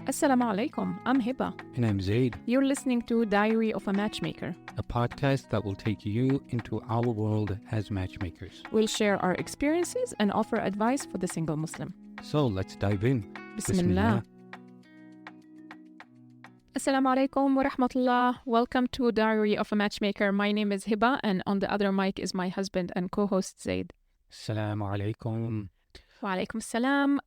Assalamu alaikum, I'm Hiba. And I'm Zaid, You're listening to Diary of a Matchmaker. a podcast that will take you into our world as matchmakers. We'll share our experiences and offer advice for the single Muslim. So let's dive in. Bismillah. Assalamu alaikum wa rahmatullah. Welcome to Diary of a Matchmaker. My name is Hiba, and on the other mic is my husband and co-host Zaid. Assalamu alaikum. Wa alaikum salam.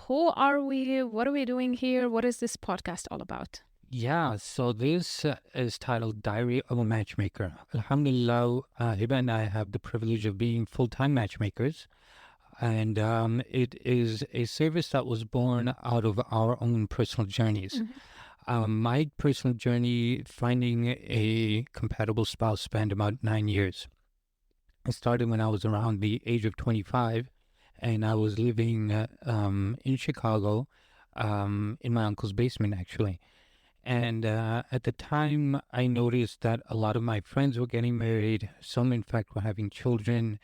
Who are we? What are we doing here? What is this podcast all about? Yeah, so this is titled Diary of a Matchmaker. Alhamdulillah, Hiba and I have the privilege of being full-time matchmakers. And it is a service that was born out of our own personal journeys. My personal journey finding a compatible spouse spanned about 9 years. I started when I was around the age of 25, and I was living in Chicago, in my uncle's basement, actually. And at the time, I noticed that a lot of my friends were getting married. Some, in fact, were having children.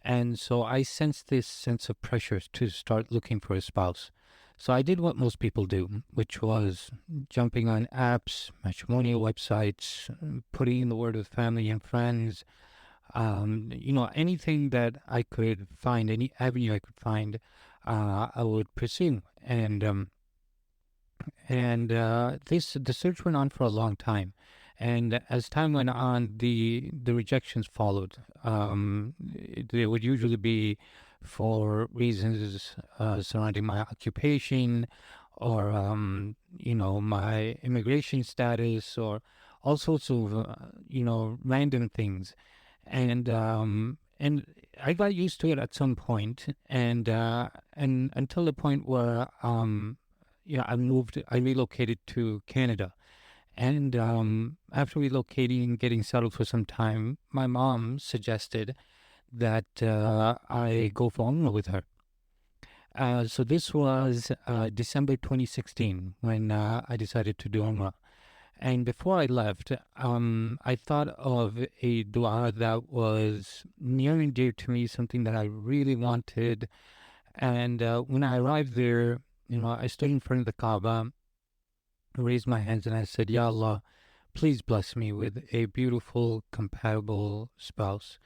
And so I sensed this sense of pressure to start looking for a spouse. So I did what most people do, which was jumping on apps, matrimonial websites, putting in the word of family and friends, anything that I could find, any avenue I could find, I would pursue. And the search went on for a long time. And as time went on, the rejections followed. They would usually be for reasons surrounding my occupation or, my immigration status or all sorts of, random things. And I got used to it at some point, and until the point where, I relocated to Canada. And after relocating and getting settled for some time, my mom suggested that I go for Umrah with her. So this was December 2016 when I decided to do Umrah. And before I left, I thought of a dua that was near and dear to me, something that I really wanted. And when I arrived there, I stood in front of the Kaaba, raised my hands, and I said, Ya Allah, please bless me with a beautiful, compatible spouse.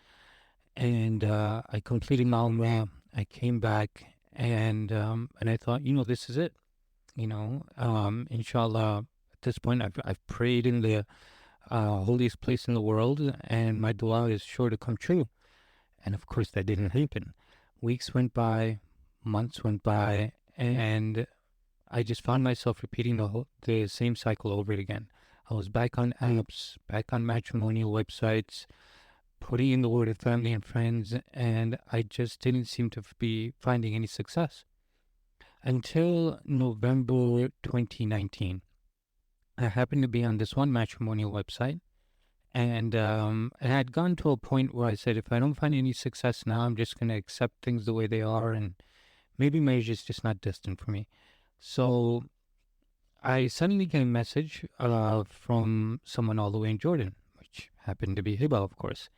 And I completed my Umrah. I came back, and I thought, this is it. Inshallah. At this point, I've prayed in the holiest place in the world, and my dua is sure to come true. And of course, that didn't happen. Weeks went by, months went by, and I just found myself repeating the same cycle over again. I was back on apps, back on matrimonial websites, putting in the word of family and friends, and I just didn't seem to be finding any success. Until November 2019. I happened to be on this one matrimonial website, and I had gone to a point where I said, if I don't find any success now, I'm just going to accept things the way they are, and maybe marriage is just not destined for me. So I suddenly get a message from someone all the way in Jordan, which happened to be Hiba, of course.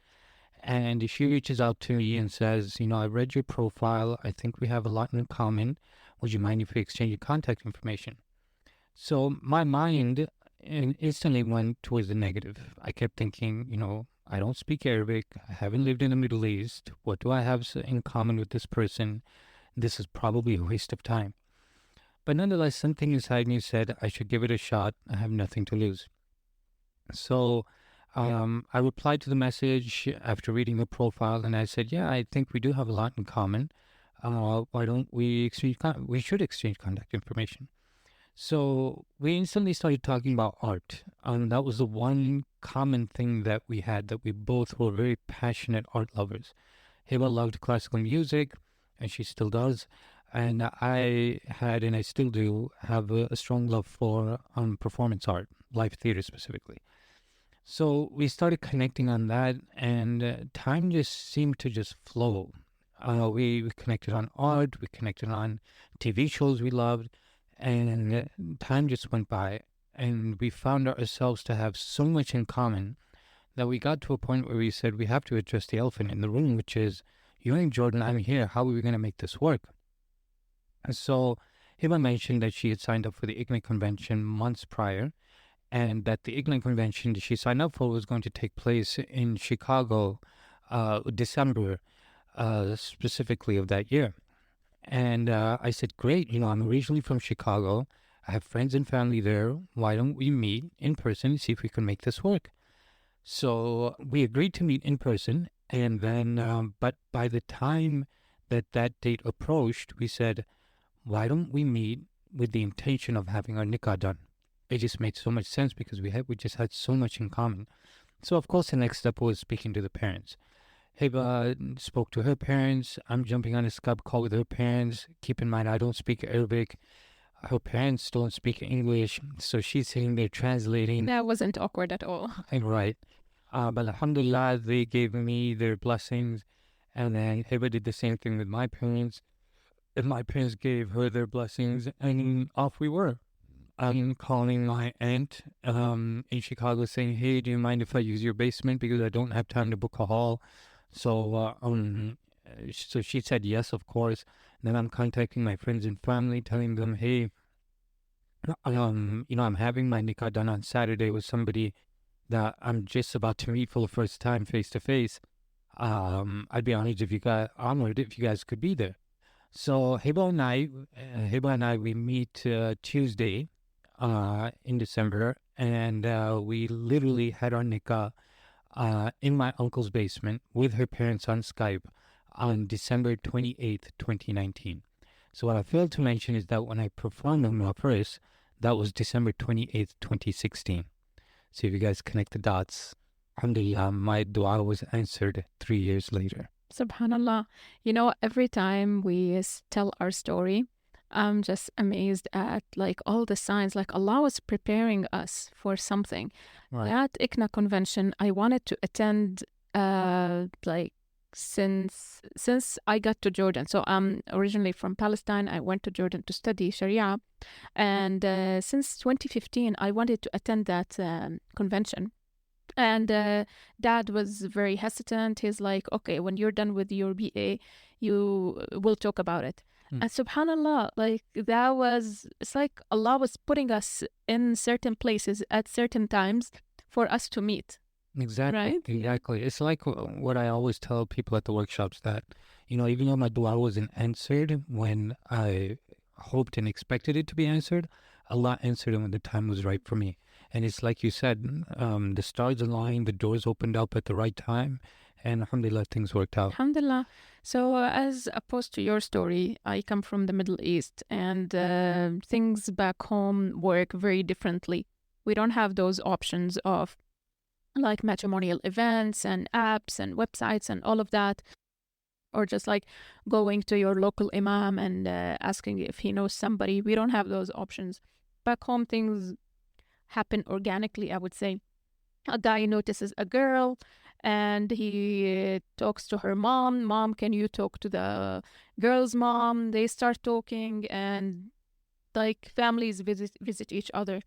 And she reaches out to me and says, I read your profile. I think we have a lot in common. Would you mind if we exchange your contact information? So my mind instantly went towards the negative. I kept thinking, I don't speak Arabic. I haven't lived in the Middle East. What do I have in common with this person? This is probably a waste of time. But nonetheless, something inside me said I should give it a shot. I have nothing to lose. So I replied to the message after reading the profile, and I said, yeah, I think we do have a lot in common. Why don't we exchange? We should exchange contact information. So we instantly started talking about art. That was the one common thing that we had, that we both were very passionate art lovers. Hiba loved classical music, and she still does. And I had, and I still do, have a strong love for performance art, live theater specifically. So we started connecting on that, and time just seemed to just flow. We connected on art, we connected on TV shows we loved, and time just went by, and we found ourselves to have so much in common that we got to a point where we said we have to address the elephant in the room, which is, you're in Jordan, I'm here, how are we going to make this work? And so Hiba mentioned that she had signed up for the IGNIC convention months prior, and that the IGNIC convention she signed up for was going to take place in Chicago, December, specifically of that year. And I said, great, I'm originally from Chicago. I have friends and family there. Why don't we meet in person and see if we can make this work? So we agreed to meet in person. And then, but by the time that date approached, we said, why don't we meet with the intention of having our nikah done? It just made so much sense because we just had so much in common. So of course the next step was speaking to the parents. Hiba spoke to her parents. I'm jumping on a Skype call with her parents. Keep in mind, I don't speak Arabic. Her parents don't speak English. So she's sitting there translating. That wasn't awkward at all. Right. But alhamdulillah, they gave me their blessings. And then Hiba did the same thing with my parents. And my parents gave her their blessings. And off we were. I'm calling my aunt in Chicago saying, hey, do you mind if I use your basement? Because I don't have time to book a hall. So she said yes, of course. Then I'm contacting my friends and family, telling them, hey, I'm having my nikah done on Saturday with somebody that I'm just about to meet for the first time face to face. I'd be honored if you guys could be there. So Hiba and I, we meet Tuesday in December, and we literally had our nikah in my uncle's basement with her parents on Skype on December 28th, 2019. So what I failed to mention is that when I performed on my first, that was December 28th, 2016. So if you guys connect the dots, alhamdulillah, my dua was answered 3 years later. Subhanallah. Every time we tell our story, I'm just amazed at all the signs, Allah was preparing us for something. Right. That ICNA convention, I wanted to attend since I got to Jordan. So I'm originally from Palestine. I went to Jordan to study Sharia. And since 2015, I wanted to attend that convention. And Dad was very hesitant. He's like, okay, when you're done with your BA, you will talk about it. And subhanallah, it's like Allah was putting us in certain places at certain times for us to meet. Exactly. Right? Exactly. It's like what I always tell people at the workshops that, even though my dua wasn't answered when I hoped and expected it to be answered, Allah answered it when the time was right for me. And it's like you said, the stars aligned, the doors opened up at the right time, and alhamdulillah, things worked out. Alhamdulillah. So as opposed to your story, I come from the Middle East, and things back home work very differently. We don't have those options of matrimonial events and apps and websites and all of that, or just going to your local imam and asking if he knows somebody. We don't have those options. Back home, things happen organically, I would say. A guy notices a girl and he talks to her mom. Mom, can you talk to the girl's mom? They start talking, and families visit each other.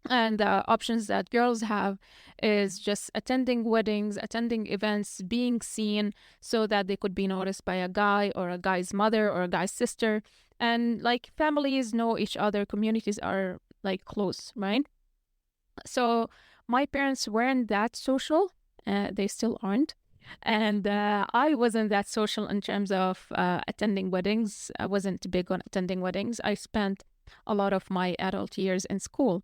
And the options that girls have is just attending weddings, attending events, being seen so that they could be noticed by a guy or a guy's mother or a guy's sister. And families know each other, communities are close, right? So my parents weren't that social. They still aren't. And I wasn't that social in terms of attending weddings. I wasn't big on attending weddings. I spent a lot of my adult years in school,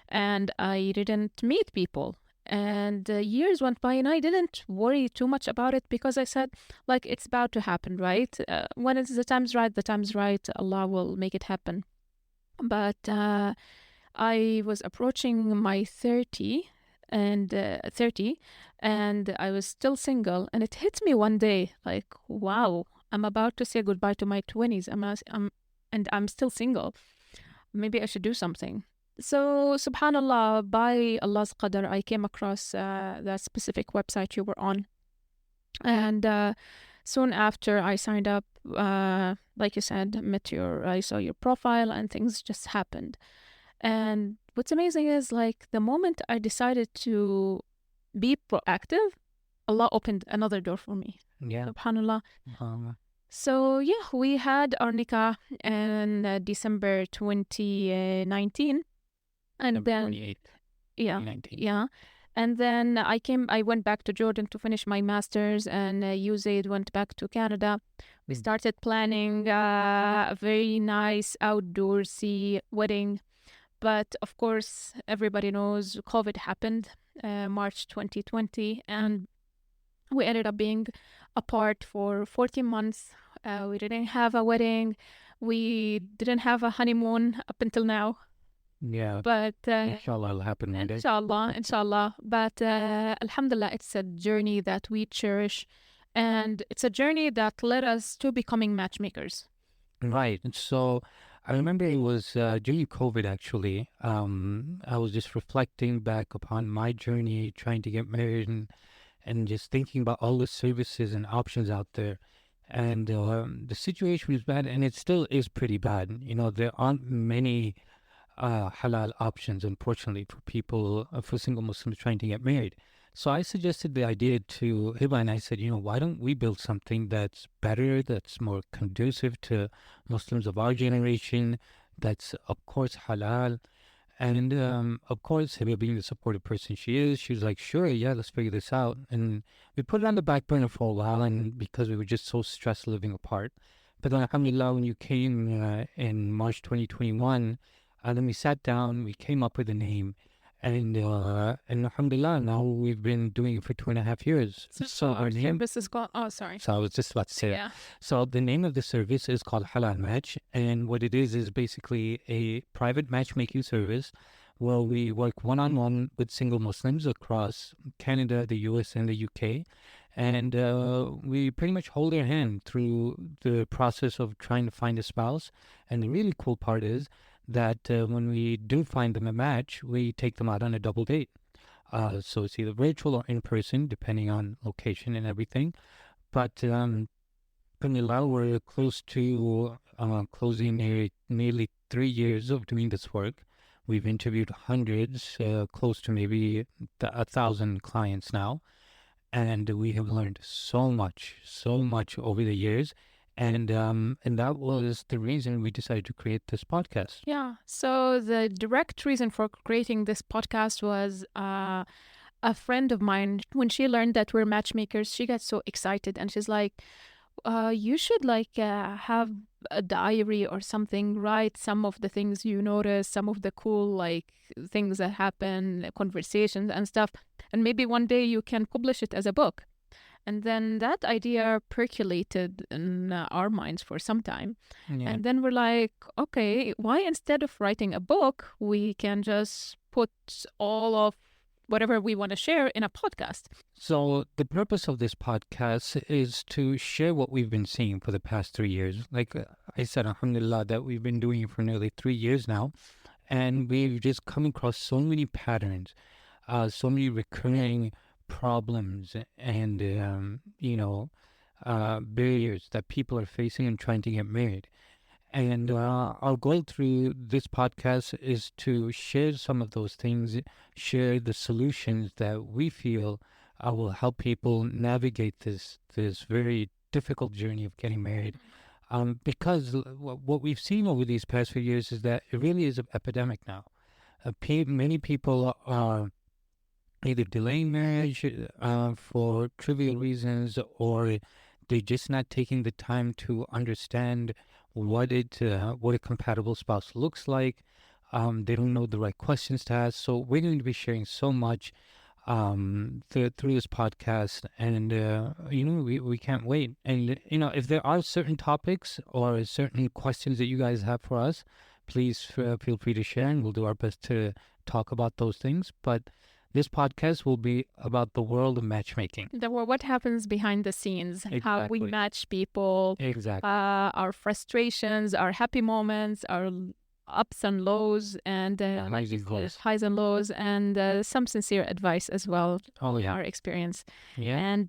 and I didn't meet people. And years went by, and I didn't worry too much about it because I said, it's about to happen, right? When it's the time's right, Allah will make it happen. But I was approaching my 30, and I was still single, and it hit me one day, wow, I'm about to say goodbye to my 20s. And I'm still single. Maybe I should do something. So, subhanallah, by Allah's qadar, I came across that specific website you were on. And soon after I signed up, like you said, I saw your profile, and things just happened. And what's amazing is the moment I decided to be proactive, Allah opened another door for me. Yeah. Subhanallah. So yeah, we had our nikah in December 2019, and November then 28th, yeah, 2019. yeah, and then I went back to Jordan to finish my masters, and you Zaid went back to Canada. We started planning a very nice outdoorsy wedding, but of course, everybody knows COVID happened, March 2020, and we ended up being apart for 14 months. We didn't have a wedding. We didn't have a honeymoon up until now. Yeah, But inshallah, it'll happen one day. inshallah. But alhamdulillah, it's a journey that we cherish. And it's a journey that led us to becoming matchmakers. Right. And so I remember it was during COVID, actually. I was just reflecting back upon my journey trying to get married and just thinking about all the services and options out there. And the situation was bad, and it still is pretty bad. You know, there aren't many halal options, unfortunately, for people, for single Muslims trying to get married. So I suggested the idea to Hiba, and I said, why don't we build something that's better, that's more conducive to Muslims of our generation, that's, of course, halal. And of course, Hiba, being the supportive person she is, she was like, sure, yeah, let's figure this out. And we put it on the back burner for a while, and because we were just so stressed living apart. But then, alhamdulillah, when you came in March 2021, then we sat down, we came up with a name, and alhamdulillah, now we've been doing it for 2.5 years. So our name, This is called, oh, sorry. so I was just about to say that. Yeah. So the name of the service is called Halal Match, and what it is basically a private matchmaking service where we work one-on-one with single Muslims across Canada, the US, and the UK. And we pretty much hold their hand through the process of trying to find a spouse. And the really cool part is that when we do find them a match, we take them out on a double date. So it's either virtual or in person, depending on location and everything. But alhamdulillah, we're close to closing nearly 3 years of doing this work. We've interviewed hundreds, close to maybe 1,000 clients now. And we have learned so much over the years. And that was the reason we decided to create this podcast. Yeah. So the direct reason for creating this podcast was a friend of mine. When she learned that we're matchmakers, she got so excited, and she's like, you should have a diary or something, write some of the things you notice, some of the cool things that happen, conversations and stuff, and maybe one day you can publish it as a book. And then that idea percolated in our minds for some time. Yeah. And then we're like, okay, why instead of writing a book, we can just put all of whatever we want to share in a podcast. So the purpose of this podcast is to share what we've been seeing for the past 3 years. Like I said, alhamdulillah, that we've been doing it for nearly 3 years now. And we've just come across so many patterns, so many recurring problems and, barriers that people are facing in trying to get married. And our goal through this podcast is to share some of those things, share the solutions that we feel will help people navigate this very difficult journey of getting married. Because what we've seen over these past few years is that it really is an epidemic now. Many people are either delaying marriage for trivial reasons, or they're just not taking the time to understand what a compatible spouse looks like. They don't know the right questions to ask. So we're going to be sharing so much through this podcast, and we can't wait. And if there are certain topics or certain questions that you guys have for us, please feel free to share, and we'll do our best to talk about those things. But this podcast will be about the world of matchmaking. What happens behind the scenes, how we Exactly. match people, Exactly. our frustrations, our happy moments, our ups and lows, and highs and lows, and some sincere advice as well. Oh yeah. Our experience. Yeah. And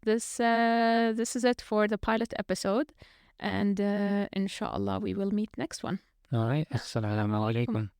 this is it for the pilot episode, and inshallah we will meet next one. All right. Assalamu alaikum.